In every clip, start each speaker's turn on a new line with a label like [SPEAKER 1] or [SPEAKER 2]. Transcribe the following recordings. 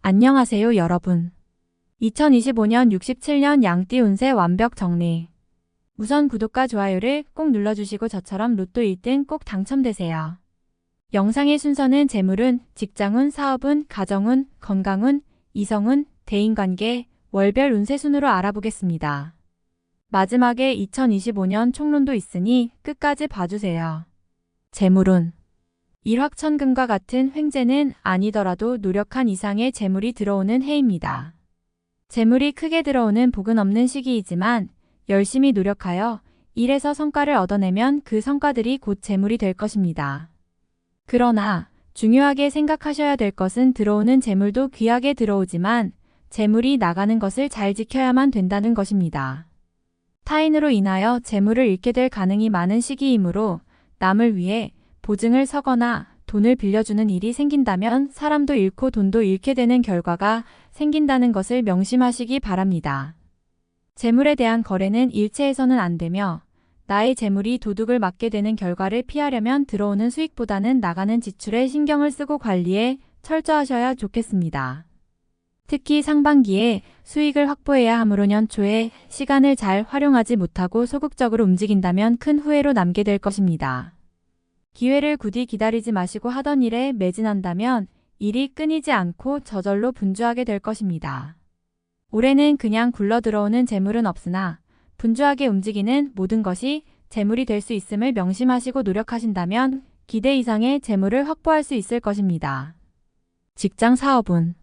[SPEAKER 1] 안녕하세요, 여러분. 2025년 67년 양띠 운세 완벽 정리. 우선 구독과 좋아요를 꼭 눌러주시고 저처럼 로또 1등 꼭 당첨되세요. 영상의 순서는 재물운, 직장운, 사업운, 가정운, 건강운, 이성운, 대인관계, 월별 운세 순으로 알아보겠습니다. 마지막에 2025년 총론도 있으니 끝까지 봐주세요. 재물운. 일확천금과 같은 횡재는 아니더라도 노력한 이상의 재물이 들어오는 해입니다. 재물이 크게 들어오는 복은 없는 시기이지만 열심히 노력하여 일에서 성과를 얻어내면 그 성과들이 곧 재물이 될 것입니다. 그러나 중요하게 생각하셔야 될 것은 들어오는 재물도 귀하게 들어오지만 재물이 나가는 것을 잘 지켜야만 된다는 것입니다. 타인으로 인하여 재물을 잃게 될 가능이 많은 시기이므로 남을 위해 보증을 서거나 돈을 빌려주는 일이 생긴다면 사람도 잃고 돈도 잃게 되는 결과가 생긴다는 것을 명심하시기 바랍니다. 재물에 대한 거래는 일체에서는 안 되며 나의 재물이 도둑을 맞게 되는 결과를 피하려면 들어오는 수익보다는 나가는 지출에 신경을 쓰고 관리에 철저하셔야 좋겠습니다. 특히 상반기에 수익을 확보해야 하므로 연초에 시간을 잘 활용하지 못하고 소극적으로 움직인다면 큰 후회로 남게 될 것입니다. 기회를 굳이 기다리지 마시고 하던 일에 매진한다면 일이 끊이지 않고 저절로 분주하게 될 것입니다. 올해는 그냥 굴러 들어오는 재물은 없으나 분주하게 움직이는 모든 것이 재물이 될 수 있음을 명심하시고 노력하신다면 기대 이상의 재물을 확보할 수 있을 것입니다. 직장 사업운.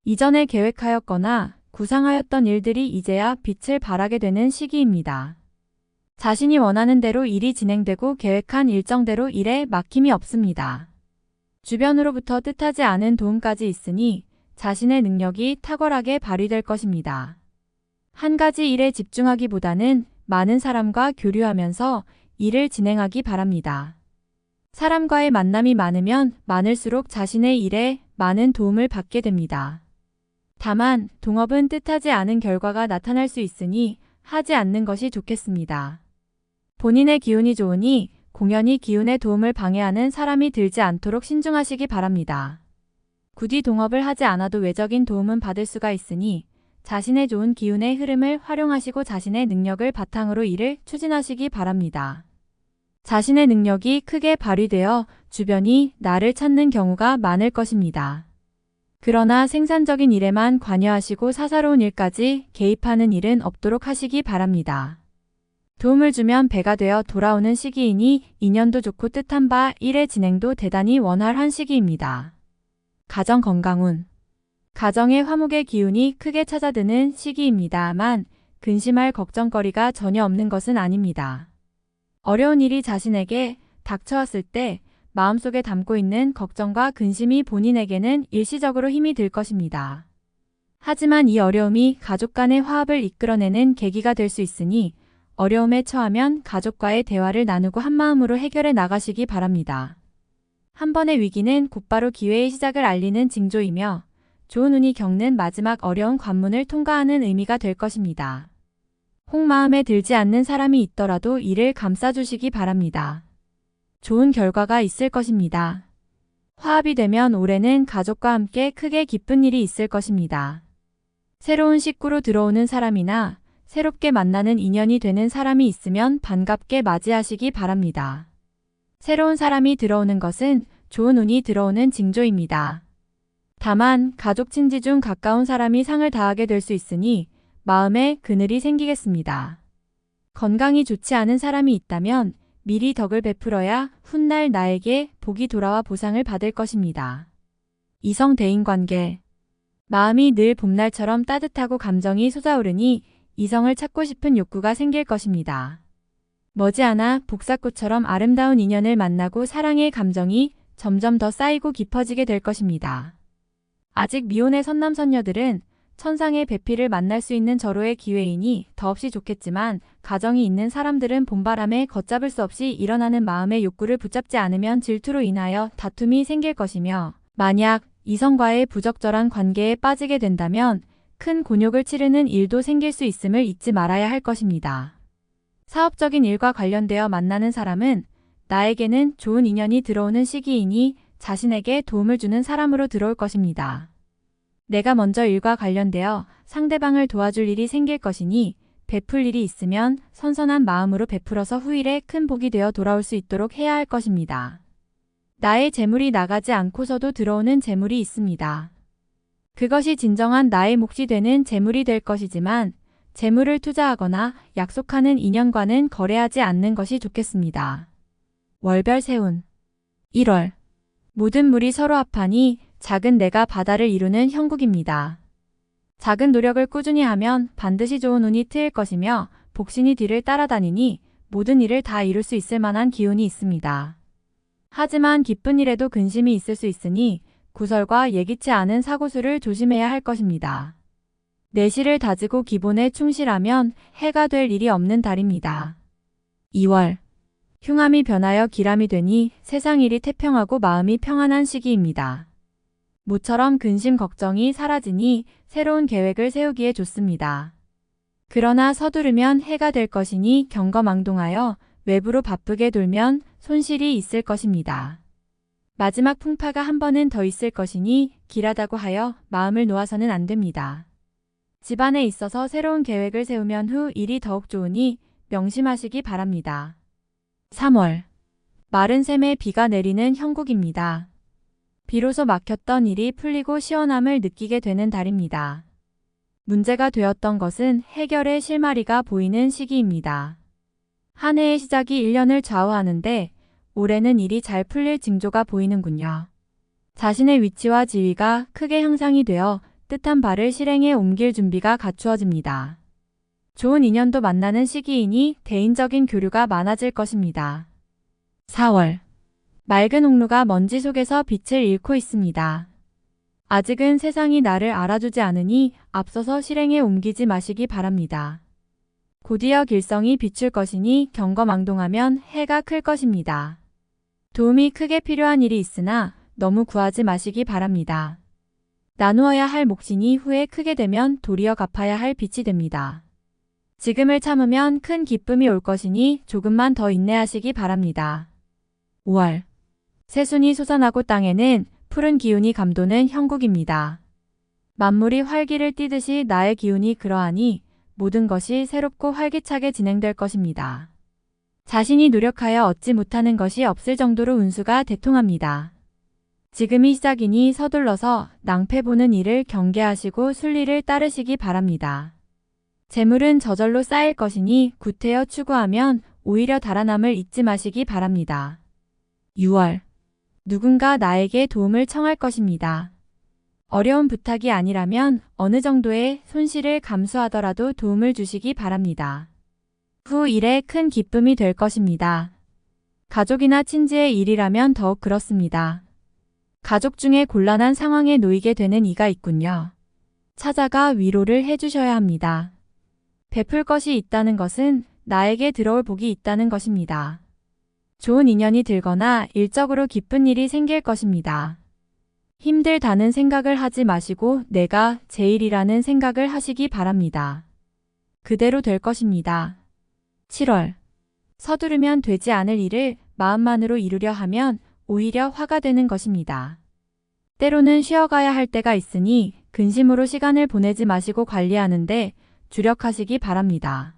[SPEAKER 1] 이전에 계획하였거나 구상하였던 일들이 이제야 빛을 발하게 되는 시기입니다. 자신이 원하는 대로 일이 진행되고 계획한 일정대로 일에 막힘이 없습니다. 주변으로부터 뜻하지 않은 도움까지 있으니 자신의 능력이 탁월하게 발휘될 것입니다. 한 가지 일에 집중하기보다는 많은 사람과 교류하면서 일을 진행하기 바랍니다. 사람과의 만남이 많으면 많을수록 자신의 일에 많은 도움을 받게 됩니다. 다만 동업은 뜻하지 않은 결과가 나타날 수 있으니 하지 않는 것이 좋겠습니다. 본인의 기운이 좋으니 공연히 기운의 도움을 방해하는 사람이 들지 않도록 신중하시기 바랍니다. 굳이 동업을 하지 않아도 외적인 도움은 받을 수가 있으니 자신의 좋은 기운의 흐름을 활용하시고 자신의 능력을 바탕으로 일을 추진하시기 바랍니다. 자신의 능력이 크게 발휘되어 주변이 나를 찾는 경우가 많을 것입니다. 그러나 생산적인 일에만 관여하시고 사사로운 일까지 개입하는 일은 없도록 하시기 바랍니다. 도움을 주면 배가 되어 돌아오는 시기이니 인연도 좋고 뜻한 바 일의 진행도 대단히 원활한 시기입니다. 가정 건강운. 가정의 화목의 기운이 크게 찾아드는 시기입니다만 근심할 걱정거리가 전혀 없는 것은 아닙니다. 어려운 일이 자신에게 닥쳐왔을 때 마음속에 담고 있는 걱정과 근심이 본인에게는 일시적으로 힘이 들 것입니다. 하지만 이 어려움이 가족 간의 화합을 이끌어내는 계기가 될 수 있으니 어려움에 처하면 가족과의 대화를 나누고 한마음으로 해결해 나가시기 바랍니다. 한 번의 위기는 곧바로 기회의 시작을 알리는 징조이며 좋은 운이 겪는 마지막 어려운 관문을 통과하는 의미가 될 것입니다. 혹 마음에 들지 않는 사람이 있더라도 이를 감싸주시기 바랍니다. 좋은 결과가 있을 것입니다. 화합이 되면 올해는 가족과 함께 크게 기쁜 일이 있을 것입니다. 새로운 식구로 들어오는 사람이나 새롭게 만나는 인연이 되는 사람이 있으면 반갑게 맞이하시기 바랍니다. 새로운 사람이 들어오는 것은 좋은 운이 들어오는 징조입니다. 다만 가족 친지 중 가까운 사람이 상을 당하게 될 수 있으니 마음에 그늘이 생기겠습니다. 건강이 좋지 않은 사람이 있다면 미리 덕을 베풀어야 훗날 나에게 복이 돌아와 보상을 받을 것입니다. 이성 대인관계. 마음이 늘 봄날처럼 따뜻하고 감정이 솟아오르니 이성을 찾고 싶은 욕구가 생길 것입니다. 머지않아 복사꽃처럼 아름다운 인연을 만나고 사랑의 감정이 점점 더 쌓이고 깊어지게 될 것입니다. 아직 미혼의 선남선녀들은 천상의 배필을 만날 수 있는 절호의 기회이니 더없이 좋겠지만 가정이 있는 사람들은 봄바람에 걷잡을 수 없이 일어나는 마음의 욕구를 붙잡지 않으면 질투로 인하여 다툼이 생길 것이며 만약 이성과의 부적절한 관계에 빠지게 된다면 큰 곤욕을 치르는 일도 생길 수 있음을 잊지 말아야 할 것입니다. 사업적인 일과 관련되어 만나는 사람은 나에게는 좋은 인연이 들어오는 시기이니 자신에게 도움을 주는 사람으로 들어올 것입니다. 내가 먼저 일과 관련되어 상대방을 도와줄 일이 생길 것이니 베풀 일이 있으면 선선한 마음으로 베풀어서 후일에 큰 복이 되어 돌아올 수 있도록 해야 할 것입니다. 나의 재물이 나가지 않고서도 들어오는 재물이 있습니다. 그것이 진정한 나의 몫이 되는 재물이 될 것이지만 재물을 투자하거나 약속하는 인연과는 거래하지 않는 것이 좋겠습니다. 월별 세운 1월 모든 물이 서로 합하니 작은 내가 바다를 이루는 형국입니다. 작은 노력을 꾸준히 하면 반드시 좋은 운이 트일 것이며 복신이 뒤를 따라다니니 모든 일을 다 이룰 수 있을 만한 기운이 있습니다. 하지만 기쁜 일에도 근심이 있을 수 있으니 구설과 예기치 않은 사고수를 조심해야 할 것입니다. 내실을 다지고 기본에 충실하면 해가 될 일이 없는 달입니다. 2월 흉함이 변하여 기람이 되니 세상 일이 태평하고 마음이 평안한 시기입니다. 모처럼 근심 걱정이 사라지니 새로운 계획을 세우기에 좋습니다. 그러나 서두르면 해가 될 것이니 경거망동하여 외부로 바쁘게 돌면 손실이 있을 것입니다. 마지막 풍파가 한 번은 더 있을 것이니 길하다고 하여 마음을 놓아서는 안 됩니다. 집안에 있어서 새로운 계획을 세우면 후 일이 더욱 좋으니 명심하시기 바랍니다. 3월 마른 샘에 비가 내리는 형국입니다. 비로소 막혔던 일이 풀리고 시원함을 느끼게 되는 달입니다. 문제가 되었던 것은 해결의 실마리가 보이는 시기입니다. 한 해의 시작이 1년을 좌우하는데 올해는 일이 잘 풀릴 징조가 보이는군요. 자신의 위치와 지위가 크게 향상이 되어 뜻한 바를 실행에 옮길 준비가 갖추어집니다. 좋은 인연도 만나는 시기이니 대인적인 교류가 많아질 것입니다. 4월 맑은 홍루가 먼지 속에서 빛을 잃고 있습니다. 아직은 세상이 나를 알아주지 않으니 앞서서 실행에 옮기지 마시기 바랍니다. 곧이어 길성이 비출 것이니 경거망동하면 해가 클 것입니다. 도움이 크게 필요한 일이 있으나 너무 구하지 마시기 바랍니다. 나누어야 할 몫이니 후에 크게 되면 도리어 갚아야 할 빚이 됩니다. 지금을 참으면 큰 기쁨이 올 것이니 조금만 더 인내하시기 바랍니다. 5월 새순이 솟아나고 땅에는 푸른 기운이 감도는 형국입니다. 만물이 활기를 띠듯이 나의 기운이 그러하니 모든 것이 새롭고 활기차게 진행될 것입니다. 자신이 노력하여 얻지 못하는 것이 없을 정도로 운수가 대통합니다. 지금이 시작이니 서둘러서 낭패 보는 일을 경계하시고 순리를 따르시기 바랍니다. 재물은 저절로 쌓일 것이니 구태여 추구하면 오히려 달아남을 잊지 마시기 바랍니다. 6월 누군가 나에게 도움을 청할 것입니다. 어려운 부탁이 아니라면 어느 정도의 손실을 감수하더라도 도움을 주시기 바랍니다. 후 일에 큰 기쁨이 될 것입니다. 가족이나 친지의 일이라면 더욱 그렇습니다. 가족 중에 곤란한 상황에 놓이게 되는 이가 있군요. 찾아가 위로를 해주셔야 합니다. 베풀 것이 있다는 것은 나에게 들어올 복이 있다는 것입니다. 좋은 인연이 들거나 일적으로 기쁜 일이 생길 것입니다. 힘들다는 생각을 하지 마시고 내가 제일이라는 생각을 하시기 바랍니다. 그대로 될 것입니다. 7월 서두르면 되지 않을 일을 마음만으로 이루려 하면 오히려 화가 되는 것입니다. 때로는 쉬어가야 할 때가 있으니 근심으로 시간을 보내지 마시고 관리하는데 주력하시기 바랍니다.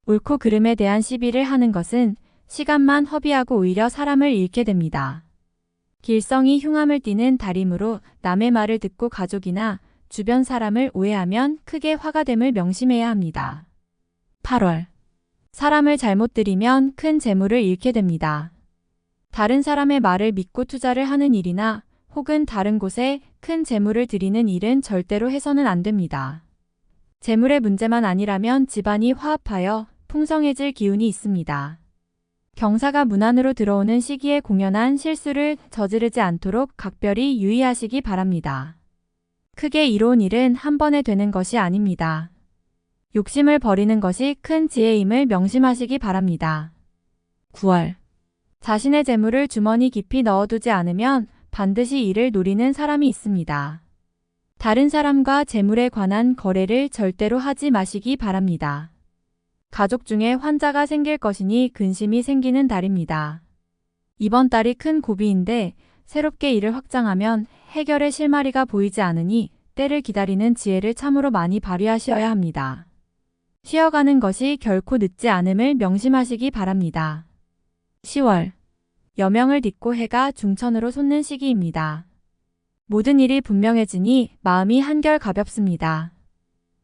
[SPEAKER 1] 옳고 그름에 대한 시비를 하는 것은 시간만 허비하고 오히려 사람을 잃게 됩니다. 길성이 흉함을 띠는 달이므로 남의 말을 듣고 가족이나 주변 사람을 오해하면 크게 화가 됨을 명심해야 합니다. 8월 사람을 잘못 들이면 큰 재물을 잃게 됩니다. 다른 사람의 말을 믿고 투자를 하는 일이나 혹은 다른 곳에 큰 재물을 들이는 일은 절대로 해서는 안 됩니다. 재물의 문제만 아니라면 집안이 화합하여 풍성해질 기운이 있습니다. 경사가 문 안으로 들어오는 시기에 공연한 실수를 저지르지 않도록 각별히 유의하시기 바랍니다. 크게 이로운 일은 한 번에 되는 것이 아닙니다. 욕심을 버리는 것이 큰 지혜임을 명심하시기 바랍니다. 9월 자신의 재물을 주머니 깊이 넣어두지 않으면 반드시 이를 노리는 사람이 있습니다. 다른 사람과 재물에 관한 거래를 절대로 하지 마시기 바랍니다. 가족 중에 환자가 생길 것이니 근심이 생기는 달입니다. 이번 달이 큰 고비인데 새롭게 일을 확장하면 해결의 실마리가 보이지 않으니 때를 기다리는 지혜를 참으로 많이 발휘하셔야 합니다. 쉬어가는 것이 결코 늦지 않음을 명심하시기 바랍니다. 10월. 여명을 딛고 해가 중천으로 솟는 시기입니다. 모든 일이 분명해지니 마음이 한결 가볍습니다.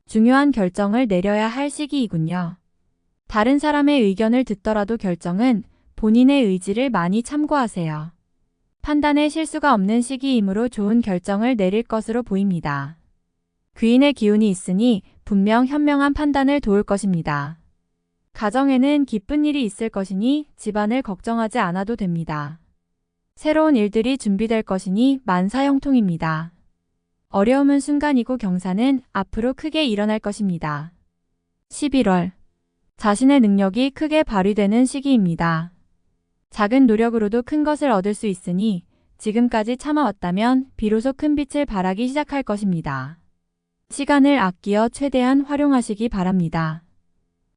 [SPEAKER 1] 중요한 결정을 내려야 할 시기이군요. 다른 사람의 의견을 듣더라도 결정은 본인의 의지를 많이 참고하세요. 판단에 실수가 없는 시기이므로 좋은 결정을 내릴 것으로 보입니다. 귀인의 기운이 있으니 분명 현명한 판단을 도울 것입니다. 가정에는 기쁜 일이 있을 것이니 집안을 걱정하지 않아도 됩니다. 새로운 일들이 준비될 것이니 만사형통입니다. 어려움은 순간이고 경사는 앞으로 크게 일어날 것입니다. 11월. 자신의 능력이 크게 발휘되는 시기입니다. 작은 노력으로도 큰 것을 얻을 수 있으니 지금까지 참아왔다면 비로소 큰 빛을 발하기 시작할 것입니다. 시간을 아끼어 최대한 활용하시기 바랍니다.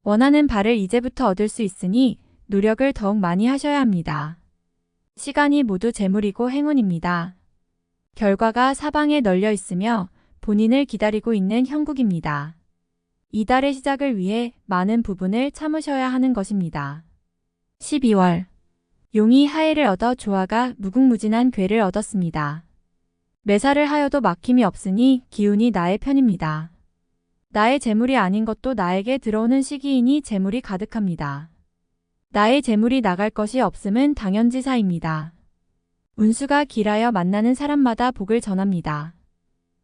[SPEAKER 1] 원하는 바를 이제부터 얻을 수 있으니 노력을 더욱 많이 하셔야 합니다. 시간이 모두 재물이고 행운입니다. 결과가 사방에 널려 있으며 본인을 기다리고 있는 형국입니다. 이달의 시작을 위해 많은 부분을 참으셔야 하는 것입니다. 12월. 용이 하해를 얻어 조화가 무궁무진한 괴를 얻었습니다. 매사를 하여도 막힘이 없으니 기운이 나의 편입니다. 나의 재물이 아닌 것도 나에게 들어오는 시기이니 재물이 가득합니다. 나의 재물이 나갈 것이 없음은 당연지사입니다. 운수가 길하여 만나는 사람마다 복을 전합니다.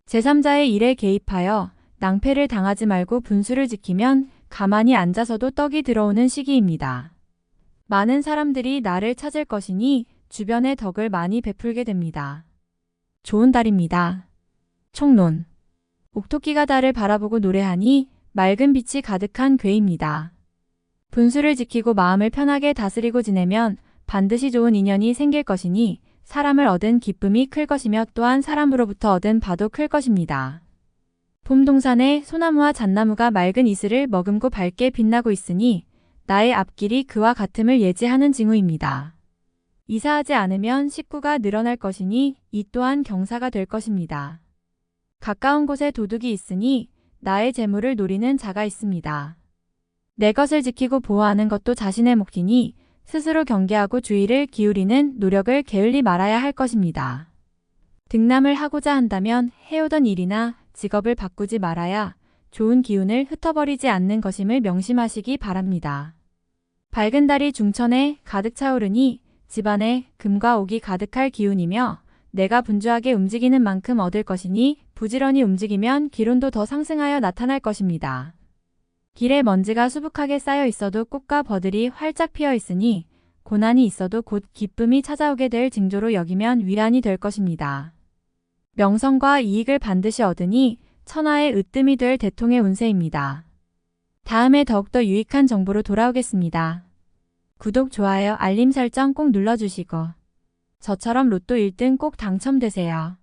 [SPEAKER 1] 제3자의 일에 개입하여 낭패를 당하지 말고 분수를 지키면 가만히 앉아서도 떡이 들어오는 시기입니다. 많은 사람들이 나를 찾을 것이니 주변에 덕을 많이 베풀게 됩니다. 좋은 달입니다. 총론. 옥토끼가 달을 바라보고 노래하니 맑은 빛이 가득한 괴입니다. 분수를 지키고 마음을 편하게 다스리고 지내면 반드시 좋은 인연이 생길 것이니 사람을 얻은 기쁨이 클 것이며 또한 사람으로부터 얻은 바도 클 것입니다. 봄 동산에 소나무와 잣나무가 맑은 이슬을 머금고 밝게 빛나고 있으니 나의 앞길이 그와 같음을 예지하는 징후입니다. 이사하지 않으면 식구가 늘어날 것이니 이 또한 경사가 될 것입니다. 가까운 곳에 도둑이 있으니 나의 재물을 노리는 자가 있습니다. 내 것을 지키고 보호하는 것도 자신의 몫이니 스스로 경계하고 주의를 기울이는 노력을 게을리 말아야 할 것입니다. 등남을 하고자 한다면 해오던 일이나 직업을 바꾸지 말아야 좋은 기운을 흩어버리지 않는 것임을 명심하시기 바랍니다. 밝은 달이 중천에 가득 차오르니 집안에 금과 옥이 가득할 기운이며 내가 분주하게 움직이는 만큼 얻을 것이니 부지런히 움직이면 기운도 더 상승하여 나타날 것입니다. 길에 먼지가 수북하게 쌓여 있어도 꽃과 버들이 활짝 피어 있으니 고난이 있어도 곧 기쁨이 찾아오게 될 징조로 여기면 위안이 될 것입니다. 명성과 이익을 반드시 얻으니 천하의 으뜸이 될 대통의 운세입니다. 다음에 더욱더 유익한 정보로 돌아오겠습니다. 구독, 좋아요, 알림 설정 꼭 눌러주시고 저처럼 로또 1등 꼭 당첨되세요.